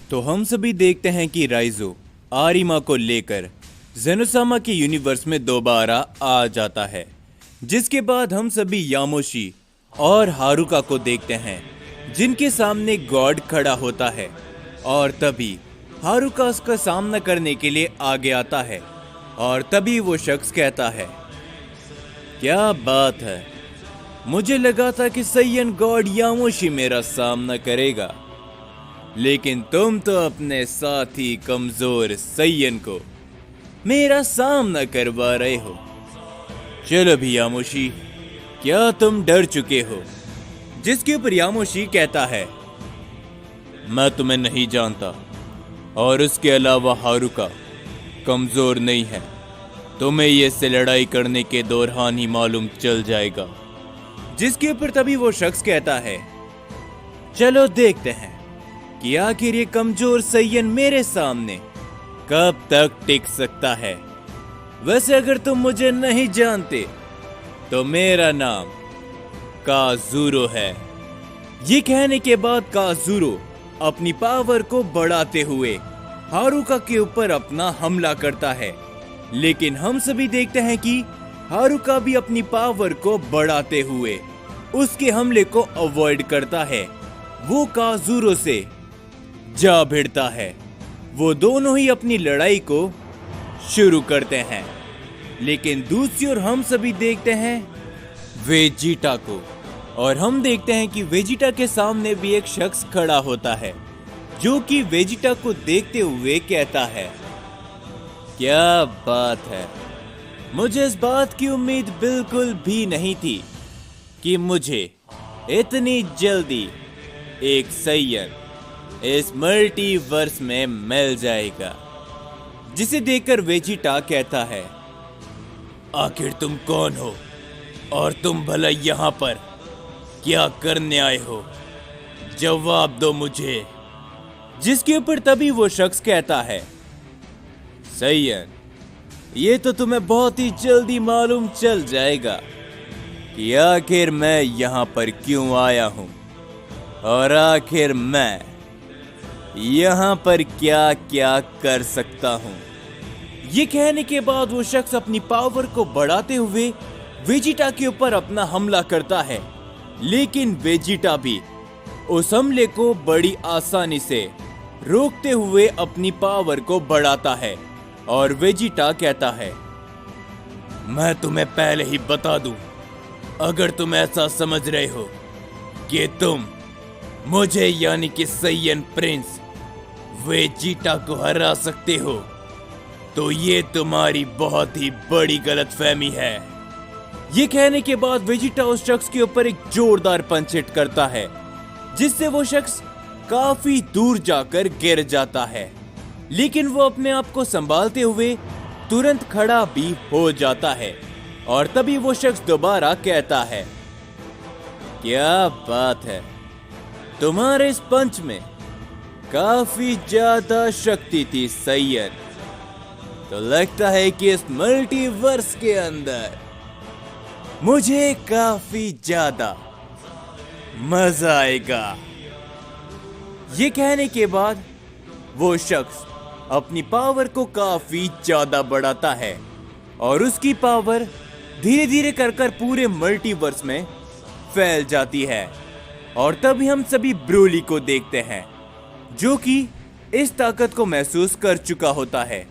तो हम सभी देखते हैं कि राइजो आरिमा को लेकर जेनोसामा के यूनिवर्स में दोबारा आ जाता है, जिसके बाद हम सभी यामोशी और हारुका को देखते हैं जिनके सामने गॉड खड़ा होता है। और तभी हारुका उसका सामना करने के लिए आगे आता है और तभी वो शख्स कहता है, क्या बात है, मुझे लगा था कि सैयन गॉड यामोशी मेरा सामना करेगा, लेकिन तुम तो अपने साथी कमजोर सैयन को मेरा सामना करवा रहे हो। चलो भी यामोशी, क्या तुम डर चुके हो? जिसके ऊपर यामोशी कहता है, मैं तुम्हें नहीं जानता और उसके अलावा हारुका कमजोर नहीं है, तुम्हें ये से लड़ाई करने के दौरान ही मालूम चल जाएगा। जिसके ऊपर तभी वो शख्स कहता है, चलो देखते हैं कि आखिर ये कमजोर सैयन मेरे सामने कब तक टिक सकता है। वैसे अगर तुम मुझे नहीं जानते तो मेरा नाम काज़ूरो है। ये कहने के बाद काज़ूरो अपनी पावर को बढ़ाते हुए हारुका के ऊपर अपना हमला करता है, लेकिन हम सभी देखते हैं कि हारुका भी अपनी पावर को बढ़ाते हुए उसके हमले को अवॉइड करता है। वो काज़ूरो से जा भिड़ता है। वो दोनों ही अपनी लड़ाई को शुरू करते हैं, लेकिन दूसरी ओर हम सभी देखते हैं वेजिटा को, और हम देखते हैं कि वेजिटा के सामने भी एक शख्स खड़ा होता है जो कि वेजिटा को देखते हुए कहता है, क्या बात है, मुझे इस बात की उम्मीद बिल्कुल भी नहीं थी कि मुझे इतनी जल्दी एक सैयन इस मल्टीवर्स में मिल जाएगा। जिसे देखकर वेजिटा कहता है, आखिर तुम कौन हो और तुम भला यहाँ पर क्या करने आए हो? जवाब दो मुझे। जिसके ऊपर तभी वो शख्स कहता है, सैयन, ये तो तुम्हें बहुत ही जल्दी मालूम चल जाएगा कि आखिर मैं यहाँ पर क्यों आया हूँ और आखिर मैं यहाँ पर क्या क्या कर सकता हूँ। ये कहने के बाद वो शख्स अपनी पावर को बढ़ाते हुए वेजिटा के ऊपर अपना हमला करता है, लेकिन वेजिटा भी उस हमले को बड़ी आसानी से रोकते हुए अपनी पावर को बढ़ाता है। और वेजिटा कहता है, मैं तुम्हें पहले ही बता दूं, अगर तुम ऐसा समझ रहे हो कि तुम मुझे यानी कि सैयन प्रिंस वेजिटा को हरा सकते हो, तो ये तुम्हारी बहुत ही बड़ी गलतफहमी है। ये कहने के बाद वेजिटा उस शख्स के ऊपर एक जोरदार पंच हिट करता है, जिससे वो शख्स काफी दूर जाकर गिर जाता है, लेकिन वो अपने आप को संभालते हुए तुरंत खड़ा भी हो जाता है। और तभी वो शख्स दोबारा कहता है, क्या बात है, तुम्हारे इस पंच में काफी ज्यादा शक्ति थी सैयन, तो लगता है कि इस मल्टीवर्स के अंदर मुझे काफी ज्यादा मजा आएगा। ये कहने के बाद वो शख्स अपनी पावर को काफी ज्यादा बढ़ाता है और उसकी पावर धीरे धीरे कर पूरे मल्टीवर्स में फैल जाती है। और तभी हम सभी ब्रोली को देखते हैं, जो कि इस ताकत को महसूस कर चुका होता है।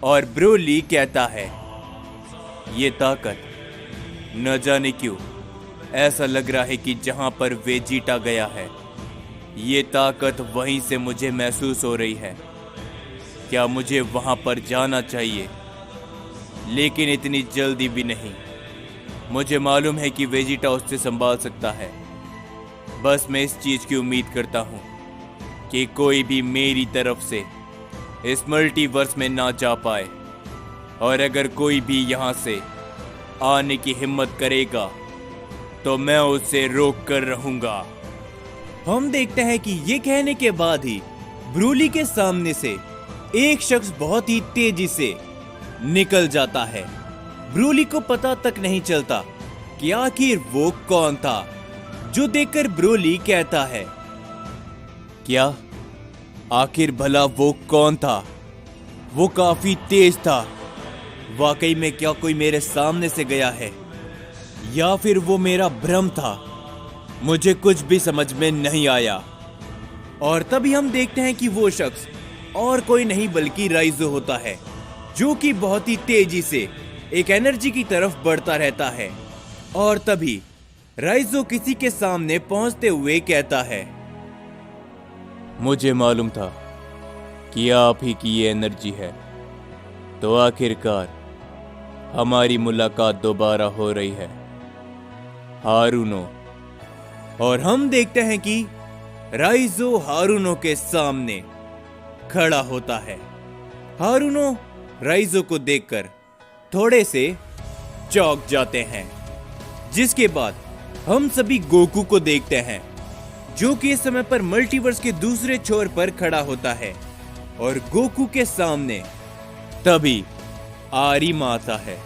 और ब्रोली कहता है, ये ताकत न जाने क्यों ऐसा लग रहा है कि जहां पर वेजिटा गया है, ये ताकत वहीं से मुझे महसूस हो रही है। क्या मुझे वहां पर जाना चाहिए? लेकिन इतनी जल्दी भी नहीं। मुझे मालूम है कि वेजिटा उससे संभाल सकता है। बस मैं इस चीज की उम्मीद करता हूँ कि कोई भी मेरी तरफ से इस मल्टीवर्स में ना जा पाए, और अगर कोई भी यहाँ से आने की हिम्मत करेगा तो मैं उसे रोक कर रहूंगा। हम देखते हैं कि ये कहने के बाद ही ब्रोली के सामने से एक शख्स बहुत ही तेजी से निकल जाता है। ब्रोली को पता तक नहीं चलता कि आखिर वो कौन था, जो देखकर ब्रोली कहता है, क्या आखिर भला वो कौन था? वो काफी तेज था। वाकई में क्या कोई मेरे सामने से गया है या फिर वो मेरा भ्रम था? मुझे कुछ भी समझ में नहीं आया। और तभी हम देखते हैं कि वो शख्स और कोई नहीं बल्कि राइजो होता है, जो कि बहुत ही तेजी से एक एनर्जी की तरफ बढ़ता रहता है। और तभी राइजो किसी के सामने पहुंचते हुए कहता है, मुझे मालूम था कि आप ही की ये एनर्जी है, तो आखिरकार हमारी मुलाकात दोबारा हो रही है, हारुनो। और हम देखते हैं कि राइजो हारुनो के सामने खड़ा होता है। हारुनो राइजो को देखकर थोड़े से चौंक जाते हैं, जिसके बाद हम सभी गोकू को देखते हैं, जो कि इस समय पर मल्टीवर्स के दूसरे छोर पर खड़ा होता है। और गोकू के सामने तभी आरिमा आता है।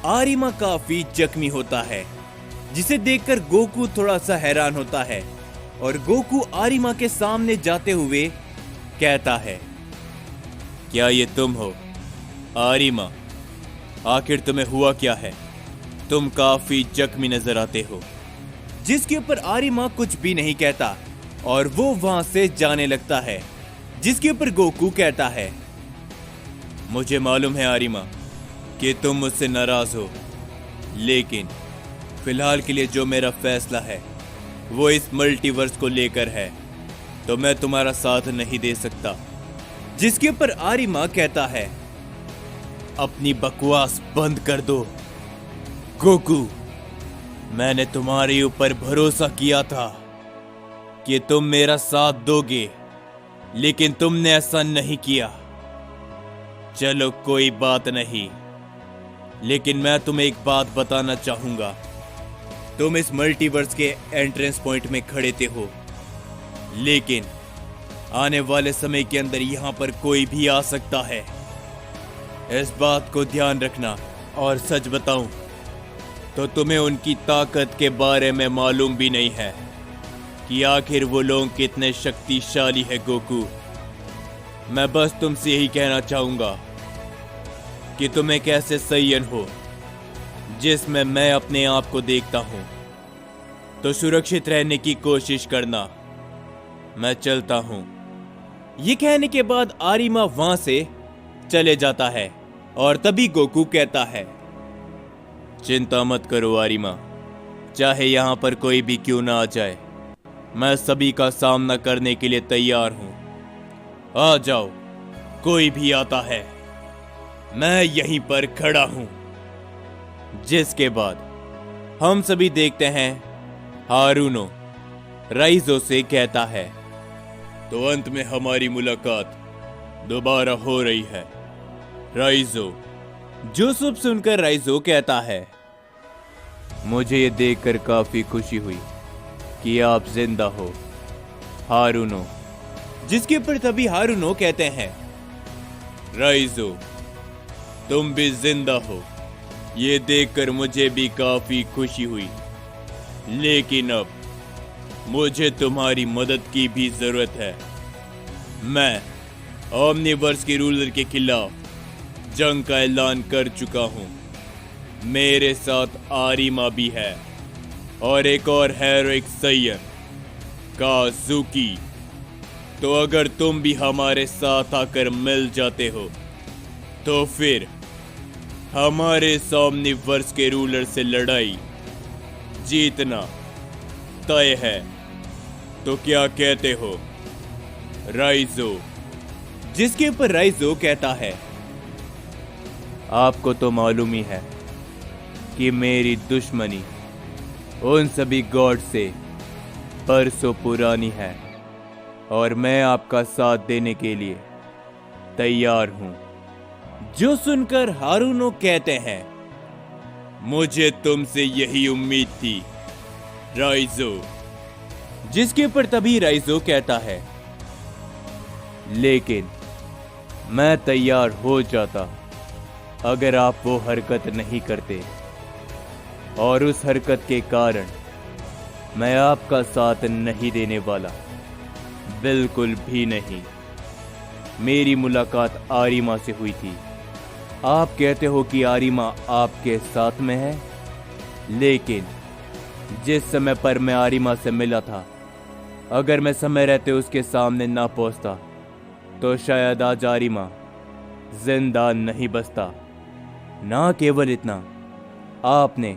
आरिमा काफी जख्मी होता है, जिसे देखकर गोकू थोड़ा सा हैरान होता है। और गोकू आरिमा के सामने जाते हुए कहता है, क्या ये तुम हो आरिमा? आखिर तुम्हें हुआ क्या है? तुम काफी जख्मी नजर आते हो। जिसके ऊपर आरिमा कुछ भी नहीं कहता और वो वहां से जाने लगता है। जिसके ऊपर गोकू कहता है, मुझे मालूम है आरिमा कि तुम मुझसे नाराज हो, लेकिन फिलहाल के लिए जो मेरा फैसला है वो इस मल्टीवर्स को लेकर है, तो मैं तुम्हारा साथ नहीं दे सकता। जिसके ऊपर आरिमा कहता है, अपनी बकवास बंद कर दो गोकू। मैंने तुम्हारे ऊपर भरोसा किया था कि तुम मेरा साथ दोगे, लेकिन तुमने ऐसा नहीं किया। चलो कोई बात नहीं, लेकिन मैं तुम्हें एक बात बताना चाहूंगा। तुम इस मल्टीवर्स के एंट्रेंस पॉइंट में खड़े थे हो, लेकिन आने वाले समय के अंदर यहां पर कोई भी आ सकता है। इस बात को ध्यान रखना। और सच बताऊं तो तुम्हें उनकी ताकत के बारे में मालूम भी नहीं है कि आखिर वो लोग कितने शक्तिशाली है गोकू। मैं बस तुमसे यही कहना चाहूंगा कि तुम एक ऐसे सैयन हो जिसमें मैं अपने आप को देखता हूं, तो सुरक्षित रहने की कोशिश करना। मैं चलता हूं। ये कहने के बाद आरिमा वहां से चले जाता है। और तभी गोकू कहता है, चिंता मत करो आरिमा, चाहे यहां पर कोई भी क्यों ना आ जाए, मैं सभी का सामना करने के लिए तैयार हूं। आ जाओ, कोई भी आता है, मैं यहीं पर खड़ा हूं। जिसके बाद हम सभी देखते हैं हारुनो राइजो से कहता है, तो अंत में हमारी मुलाकात दोबारा हो रही है राइजो। जो सब सुनकर राइजो कहता है, मुझे ये देखकर काफी खुशी हुई कि आप जिंदा हो हारुनो। जिसके ऊपर तभी हारुनो कहते हैं, राइजो तुम भी जिंदा हो, ये देखकर मुझे भी काफी खुशी हुई, लेकिन अब मुझे तुम्हारी मदद की भी जरूरत है। मैं ओमनिवर्स के रूलर के खिलाफ जंग का ऐलान कर चुका हूं। मेरे साथ आरिमा भी है और एक और हेरोइक सैयन काजुकी। तो अगर तुम भी हमारे साथ आकर मिल जाते हो तो फिर हमारे ओमनिवर्स के रूलर से लड़ाई जीतना तय है। तो क्या कहते हो राइजो? जिसके ऊपर राइजो कहता है, आपको तो मालूम ही है कि मेरी दुश्मनी उन सभी गॉड से बरसों पुरानी है और मैं आपका साथ देने के लिए तैयार हूं। जो सुनकर हारुनो कहते हैं, मुझे तुमसे यही उम्मीद थी राइजो। जिसके ऊपर तभी राइजो कहता है, लेकिन मैं तैयार हो जाता अगर आप वो हरकत नहीं करते, और उस हरकत के कारण मैं आपका साथ नहीं देने वाला, बिल्कुल भी नहीं। मेरी मुलाकात आरिमा से हुई थी। आप कहते हो कि आरिमा आपके साथ में है, लेकिन जिस समय पर मैं आरिमा से मिला था, अगर मैं समय रहते उसके सामने ना पहुंचता तो शायद आज आरिमा जिंदा नहीं बचता। ना केवल इतना, आपने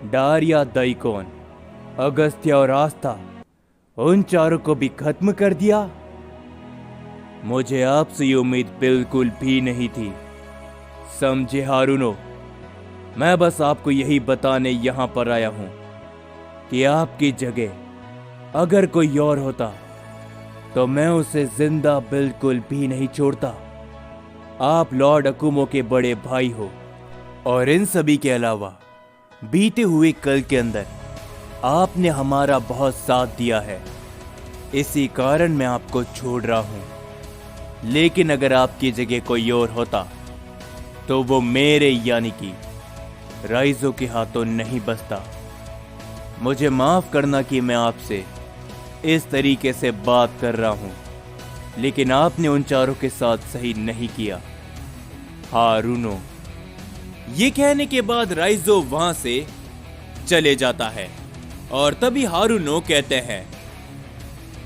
डारिया, दाइकोन, अगस्त्या और आस्था, उन चारों को भी खत्म कर दिया। मुझे आपसे ये उम्मीद बिल्कुल भी नहीं थी, समझे हारुनो। मैं बस आपको यही बताने यहां पर आया हूं कि आपकी जगह अगर कोई और होता तो मैं उसे जिंदा बिल्कुल भी नहीं छोड़ता। आप लॉर्ड अकुमो के बड़े भाई हो, और इन सभी के अलावा बीते हुए कल के अंदर आपने हमारा बहुत साथ दिया है। इसी कारण मैं आपको छोड़ रहा हूं। लेकिन अगर आपकी जगह कोई और होता तो वो मेरे यानी कि राइजो के हाथों नहीं बचता। मुझे माफ करना कि मैं आपसे इस तरीके से बात कर रहा हूं, लेकिन आपने उन चारों के साथ सही नहीं किया, हारुनो। ये कहने के बाद राइजो वहां से चले जाता है, और तभी हारुनो कहते हैं,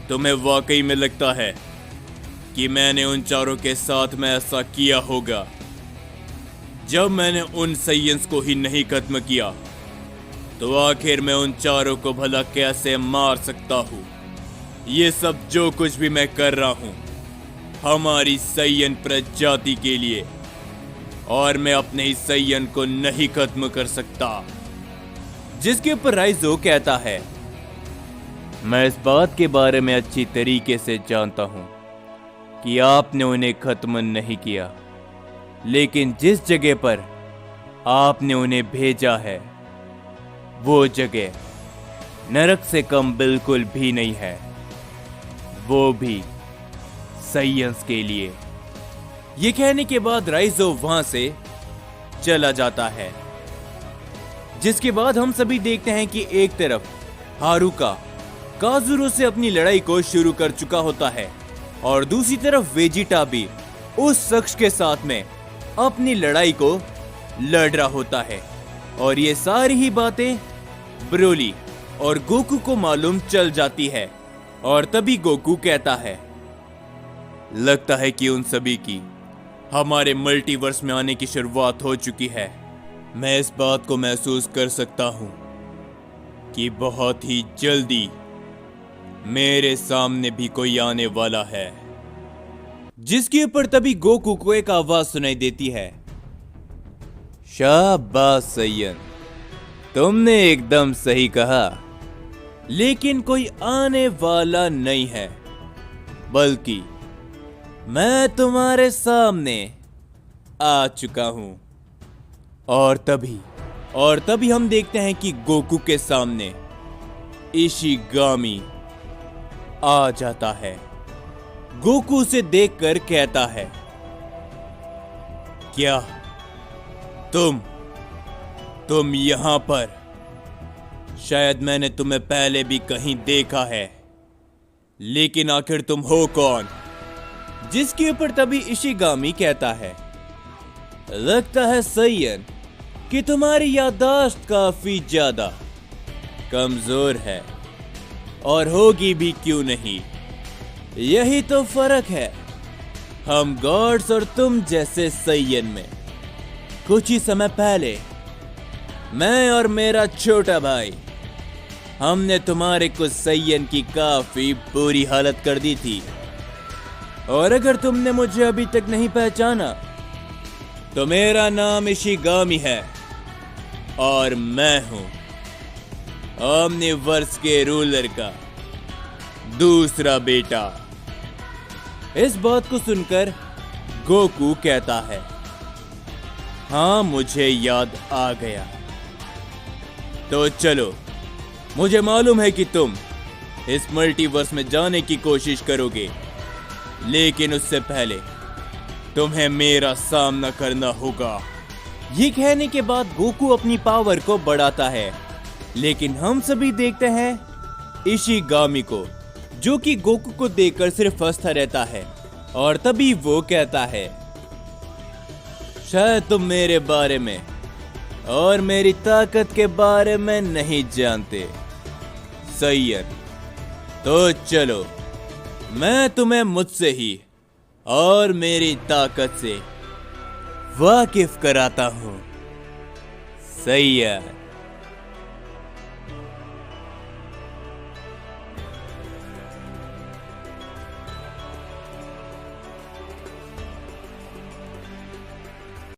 तुम्हें वाकई में लगता है कि मैंने उन चारों के साथ में ऐसा किया होगा? जब मैंने उन साइयंस को ही नहीं खत्म किया तो आखिर मैं उन चारों को भला कैसे मार सकता हूं? ये सब जो कुछ भी मैं कर रहा हूं हमारी साइयन प्रजाति के लिए, और मैं अपने ही साइयन को नहीं खत्म कर सकता। जिसके ऊपर राइजो कहता है, मैं इस बात के बारे में अच्छी तरीके से जानता हूं कि आपने उन्हें खत्म नहीं किया, लेकिन जिस जगह पर आपने उन्हें भेजा है वो जगह नरक से कम बिल्कुल भी नहीं है, वो भी साइयंस के लिए। ये कहने के बाद राइजो वहां से चला जाता है। जिसके बाद हम सभी देखते हैं कि एक तरफ हारुका काजुरो से अपनी लड़ाई को शुरू कर चुका होता है, और दूसरी तरफ वेजिटा भी उस शख्स के साथ में अपनी लड़ाई को लड़ रहा होता है। और ये सारी ही बातें ब्रोली और गोकू को मालूम चल जाती है, और तभी गोकू कहता है, लगता है कि उन सभी की हमारे मल्टीवर्स में आने की शुरुआत हो चुकी है। मैं इस बात को महसूस कर सकता हूं कि बहुत ही जल्दी मेरे सामने भी कोई आने वाला है। जिसके ऊपर तभी गोकू को एक आवाज सुनाई देती है, शाबाश सैयन, तुमने एकदम सही कहा, लेकिन कोई आने वाला नहीं है, बल्कि मैं तुम्हारे सामने आ चुका हूं। और तभी हम देखते हैं कि गोकू के सामने इशिगामी आ जाता है। गोकू उसे देखकर कहता है, क्या तुम यहां पर? शायद मैंने तुम्हें पहले भी कहीं देखा है, लेकिन आखिर तुम हो कौन? जिसके ऊपर तभी इशिगामी कहता है, लगता है सैयन कि तुम्हारी याददाश्त काफी ज्यादा कमजोर है, और होगी भी क्यों नहीं। यही तो फर्क है हम गॉड्स और तुम जैसे सैयन में। कुछ ही समय पहले मैं और मेरा छोटा भाई, हमने तुम्हारे कुछ सैयन की काफी बुरी हालत कर दी थी, और अगर तुमने मुझे अभी तक नहीं पहचाना तो मेरा नाम इशिगामी है, और मैं हूं ओमनिवर्स के रूलर का दूसरा बेटा। इस बात को सुनकर गोकू कहता है, हाँ मुझे याद आ गया। तो चलो, मुझे मालूम है कि तुम इस मल्टीवर्स में जाने की कोशिश करोगे, लेकिन उससे पहले तुम्हें मेरा सामना करना होगा। ये कहने के बाद गोकू अपनी पावर को बढ़ाता है, लेकिन हम सभी देखते हैं इशिगामी को, जो कि गोकू को देखकर सिर्फ हंसता रहता है और तभी वो कहता है, शायद तुम मेरे बारे में और मेरी ताकत के बारे में नहीं जानते। सही है, तो चलो मैं तुम्हें मुझसे ही और मेरी ताकत से वाकिफ कराता हूं। सही है।